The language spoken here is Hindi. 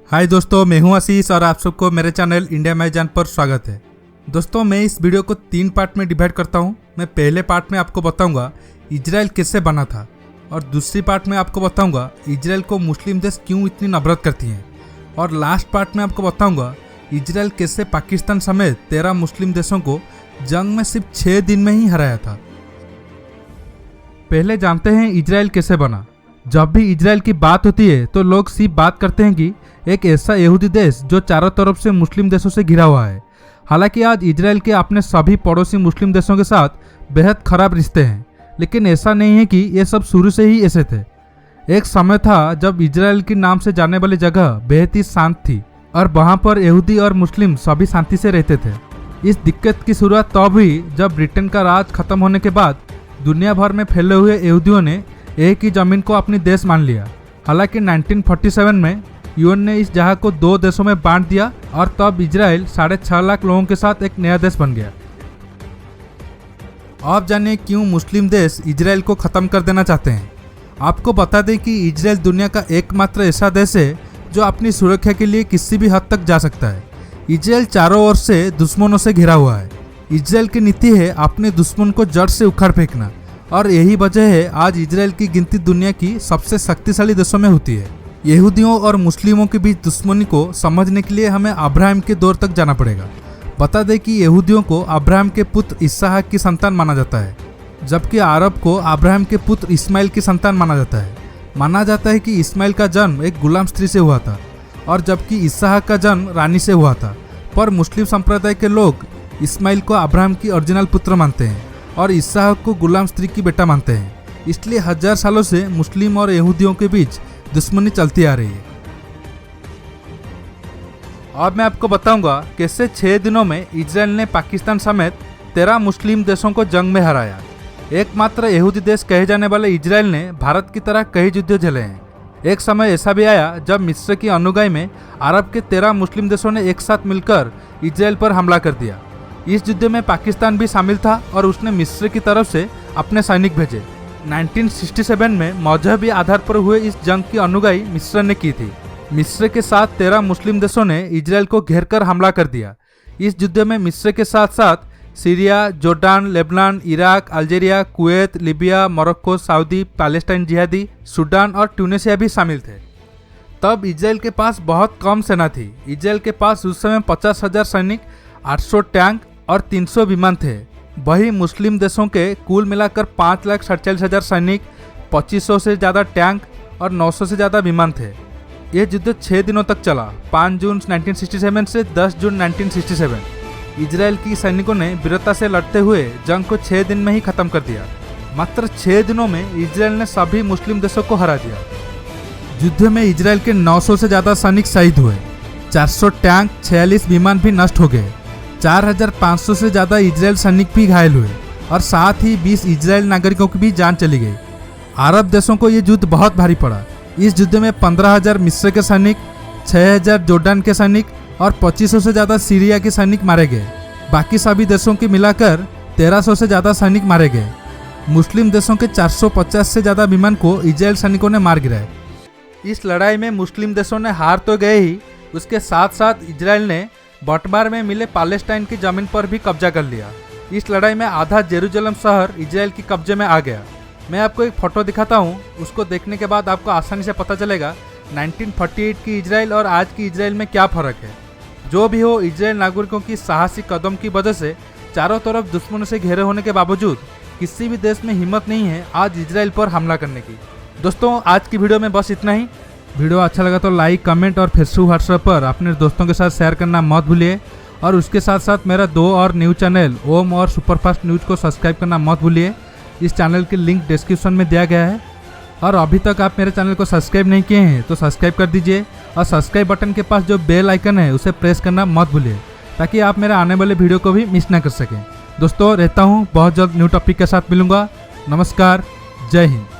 हाय दोस्तों, मैं हूं आशीष और आप सबको मेरे चैनल इंडिया मैं जान पर स्वागत है। दोस्तों, मैं इस वीडियो को 3 पार्ट में डिवाइड करता हूं। मैं पहले पार्ट में आपको बताऊंगा इजराइल कैसे बना था और दूसरी पार्ट में आपको बताऊंगा इजराइल को मुस्लिम देश क्यों इतनी नफरत करती हैं और लास्ट पार्ट में आपको बताऊंगा इजराइल कैसे पाकिस्तान समेत 13 मुस्लिम देशों को जंग में सिर्फ 6 दिन में ही हराया था। पहले जानते हैं इजराइल कैसे बना। जब भी इजराइल की बात होती है तो लोग सिर्फ बात करते हैं कि एक ऐसा यहूदी देश जो चारों तरफ से मुस्लिम देशों से घिरा हुआ है। हालांकि आज इजराइल के अपने सभी पड़ोसी मुस्लिम देशों के साथ बेहद खराब रिश्ते हैं, लेकिन ऐसा नहीं है कि ये सब शुरू से ही ऐसे थे। एक समय था जब इजराइल के नाम से जाने वाली जगह बेहद ही शांत थी और वहाँ पर यहूदी और मुस्लिम सभी शांति से रहते थे। इस दिक्कत की शुरुआत तब हुई जब ब्रिटेन का राज खत्म होने के बाद दुनिया भर में फैले हुए यहूदियों ने एक ही जमीन को अपनी देश मान लिया। हालांकि 1947 में यूएन ने इस जगह को 2 देशों में बांट दिया और तब इजराइल 6.5 लाख लोगों के साथ एक नया देश बन गया। अब जानिए क्यों मुस्लिम देश इजराइल को खत्म कर देना चाहते हैं। आपको बता दें कि इजराइल दुनिया का एकमात्र ऐसा देश है जो अपनी सुरक्षा के लिए किसी भी हद तक जा सकता है। इजराइल चारों ओर से दुश्मनों से घिरा हुआ है। इजराइल की नीति है अपने दुश्मन को जड़ से उखाड़ फेंकना और यही वजह है आज इजराइल की गिनती दुनिया की सबसे शक्तिशाली देशों में होती है। यहूदियों और मुस्लिमों के बीच दुश्मनी को समझने के लिए हमें अब्राहम के दौर तक जाना पड़ेगा। बता दें कि यहूदियों को अब्राहम के पुत्र इसहाक की संतान माना जाता है, जबकि अरब को अब्राहम के पुत्र इस्माइल की संतान माना जाता है। माना जाता है कि इस्माइल का जन्म एक गुलाम स्त्री से हुआ था और जबकि इसहाक का जन्म रानी से हुआ था। पर मुस्लिम संप्रदाय के लोग इस्माइल को अब्राहम की ओरिजिनल पुत्र मानते हैं और इसहाक को गुलाम स्त्री की बेटा मानते हैं। इसलिए 1000 सालों से मुस्लिम और यहूदियों के बीच दुश्मनी चलती आ रही है। अब मैं आपको बताऊंगा कैसे 6 दिनों में इजराइल ने पाकिस्तान समेत 13 मुस्लिम देशों को जंग में हराया। एकमात्र यहूदी देश कहे जाने वाले इजराइल ने भारत की तरह कई युद्ध झेले हैं। एक समय ऐसा भी आया जब मिस्र की अनुगाई में अरब के 13 मुस्लिम देशों ने एक साथ मिलकर इजराइल पर हमला कर दिया। इस युद्ध में पाकिस्तान भी शामिल था और उसने मिस्र की तरफ से अपने सैनिक भेजे। 1967 में मजहबी आधार पर हुए इस जंग की अनुगाई मिस्र ने की थी। मिस्र के साथ 13 मुस्लिम देशों ने इजराइल को घेरकर हमला कर दिया। इस युद्ध में मिस्र के साथ साथ Syria, Jordan, Lebanon, Iraq, Algeria, Kuwait, Libya, Morocco, Saudi, Palestine जिहादी, सूडान और ट्यूनीशिया भी शामिल थे। तब इजराइल के पास बहुत कम सेना थी। इजराइल के पास उस समय 50,000 सैनिक, 800 टैंक और 300 विमान थे। वही मुस्लिम देशों के कुल मिलाकर 5,47,000 सैनिक, 2500 से ज़्यादा टैंक और 900 से ज़्यादा विमान थे। यह युद्ध 6 दिनों तक चला, 5 जून 1967 से 10 जून 1967। इजराइल की सैनिकों ने वीरता से लड़ते हुए जंग को 6 दिन में ही खत्म कर दिया। मात्र 6 दिनों में इजराइल ने सभी मुस्लिम देशों को हरा दिया। युद्ध में इजराइल के 900 से ज़्यादा सैनिक शहीद हुए, 400 टैंक, 46 विमान भी नष्ट हो गए, 4500 से ज़्यादा इजराइल सैनिक भी घायल हुए और साथ ही 20 इजराइल नागरिकों की भी जान चली गई। अरब देशों को ये युद्ध बहुत भारी पड़ा। इस युद्ध में 15,000 मिस्र के सैनिक, 6,000 जोर्डान के सैनिक और 2500 से ज़्यादा सीरिया के सैनिक मारे गए। बाकी सभी देशों के मिलाकर 1300 से ज़्यादा सैनिक मारे गए। मुस्लिम देशों के 450 से ज़्यादा विमान को इजराइल सैनिकों ने मार गिराए। इस लड़ाई में मुस्लिम देशों ने हार तो गए ही, उसके साथ साथ इजराइल ने बटमार में मिले पैलेस्टाइन की जमीन पर भी कब्जा कर लिया। इस लड़ाई में आधा जेरूसलम शहर इजराइल के कब्जे में आ गया। मैं आपको एक फोटो दिखाता हूँ, उसको देखने के बाद आपको आसानी से पता चलेगा 1948 की इजराइल और आज की इजराइल में क्या फ़र्क है। जो भी हो, इजराइल नागरिकों की साहसी कदम की वजह से चारों तरफ दुश्मनों से घेरे होने के बावजूद किसी भी देश में हिम्मत नहीं है आज इजराइल पर हमला करने की। दोस्तों, आज की वीडियो में बस इतना ही। वीडियो अच्छा लगा तो लाइक, कमेंट और फेसबुक, व्हाट्सएप पर अपने दोस्तों के साथ शेयर करना मत भूलिए और उसके साथ साथ मेरा 2 और न्यूज़ चैनल ओम और सुपरफास्ट न्यूज़ को सब्सक्राइब करना मत भूलिए। इस चैनल की लिंक डिस्क्रिप्शन में दिया गया है और अभी तक आप मेरे चैनल को सब्सक्राइब नहीं किए हैं तो सब्सक्राइब कर दीजिए और सब्सक्राइब बटन के पास जो बेल आइकन है उसे प्रेस करना मत भूलिए ताकि आप मेरे आने वाले वीडियो को भी मिस ना कर सकें। दोस्तों, रहता हूँ, बहुत जल्द न्यू टॉपिक के साथ मिलूंगा। नमस्कार, जय हिंद।